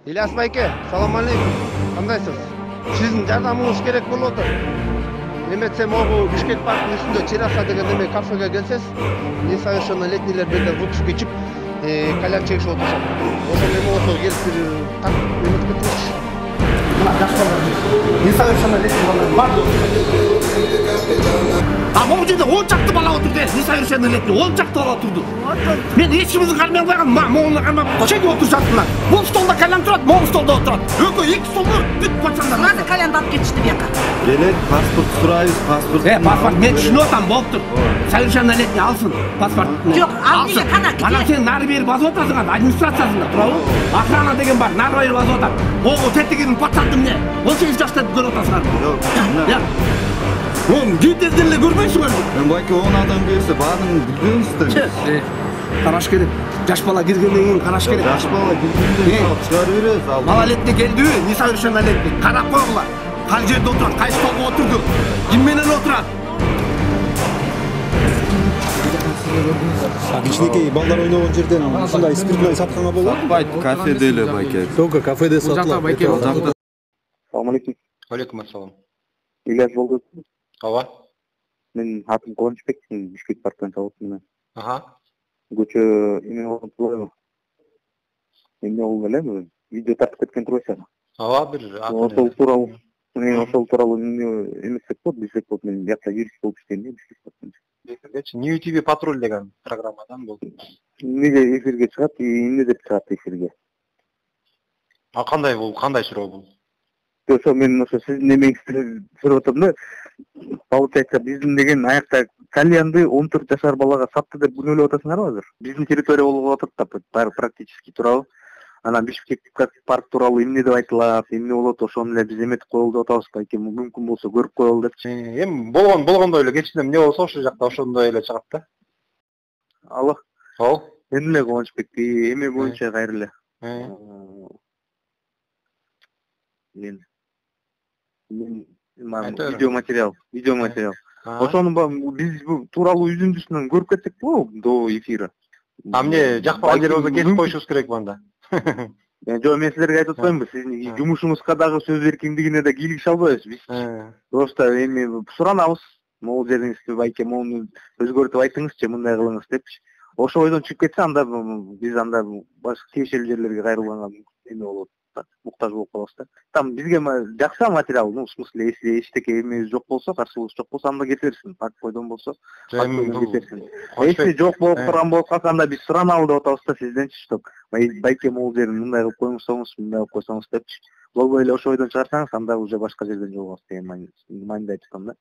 İlyas байке, салам алейкум. Кандайсыз? Сиздин жардамыңыз керек болуп атат. Эметсе могу Бишкек паркынын үстүндө Чираса деген эме кафеге келсез, несовершеннолетнийлер бирде выпуск ичип, кальян чегишип отурушат. Ошол эме болсо келип бир так эметип кетиңизчи. Мына жаш балдар несовершеннолетний балдар бар. А могу жерде 10 чакты бала отурду, несовершеннолетний 10 чакты бала отурду. Мен эч кимдин кармай албайгам, могуну кармап чегип отурушаттылар. Бул столдо кальян турат, могу столдо отурат. Экөө эки столдо бүт пацандар. Азыр кальянды алып кетишти бияка. Келет, паспорт сурайбыз, паспорт. Паспорт мен түшүнүп атам, болуптур. Совершеннолетний алсын паспорт. Жок, ал эле кана кете. Анан сен нары бери басып атасың, администрациясында, туурабы? Охрана деген бар, нары бери басып атат. Могу тетигинин пацанды эмне? 18 жашта көрүп атасыңар. Жок. Гидерден эле көрбөйсүңөр. Мен байке 10 адам келсе, баарын билбейсиздер. Караш керек. Жаш бала киргенден кийин караш керек. Жаш бала киргенден кийин чыгарып беребиз. Малолетний келдиби? Несовершеннолетний. Карап койгула. Кай жерде отурат, кайсы столго отурду? Ким менен отурат? Кичинекей балдар ойногон жерден ушундай спиртной сатканга болот? Сатпайт, кафеде эле байке. Только кафеде сатылат. Салам алейкум. Алейкум ассалам. Ильяс болду. Ооба. Мен атым Кубанычбек, Бишкек парктан чалыптмын. Ага. Көчө эме болуп турбайбы? Эмне болуп эле? Видео тартып кеткен турбайсың? Ооба, бир Ошол тууралуу. Мен ошол тууралуу эместек болот, билсек болот. Мен биякта юрист болуп иштейм, Бишкек парктан. эфиргечи New TV Патруль деген программадан болду. Эмнеге эфирге чыгат, эмне деп чыгат эфирге? А кандай бул? Кандай суроо бул? Ошо мен ошо сиздин эмеңизди сурап атам да. Получается, биздин деген аякта кальянды 14 жашар балага сатты деп күнөөлөп атасыңарбы азыр? Биздин территория болуп атат да, баары практически туурабы? Анан Бишкек парк тууралуу эмне деп айтылат, эмне болот, ошону эле биз эметип коелу деп атабыз байке, мүмкүн болсо көрүп коелу депчи. Эми болгондой эле кечинде эмне болсо ошол жакта ошондой эле чыгат да. Алло. Ооба. Эмне Кубанычбек, эме боюнча кайрылы. Мен видео материал. Ошону биз бул тууралуу үзүндүсүнөн көрүп кетсек болобу до эфира? А эмне жакпаган жерибизди кесип коюшубуз керекпи анда? Жок, мен силерге айтып атпаймынбы, сиздин жумушуңузга дагы сөз эркиндигине да кийлигише албайбыз биз. Просто эми суранабыз, могул жериңизди байке, могуну өзгөртүп айтыңызчы, мындай кылыңыз депчи. Ошо ойдон чыгып кетсе, анда биз башка тиешелүү жерлерге кайрылганга эме болот. Муктаж болуп калабыз да. Там бизге жакса материал, в смысле, если эчтеке эмебиз жок болсо, каршылыгыбыз жок болсо, анда кете берсин. Парк бойдон болсо, парк бойдон кете берсин. Если жок болуп турган болуп калса, анда биз сураналы деп атабыз да сизденчи, чтоб байке могул жерин мындай кылып коюңуз, мындай кылып койсоңуз депчи. Болбой эле ошо ойдон чыгарсаңыз, анда уже башка жерден жолугабыз деген мааниде айтып атам да.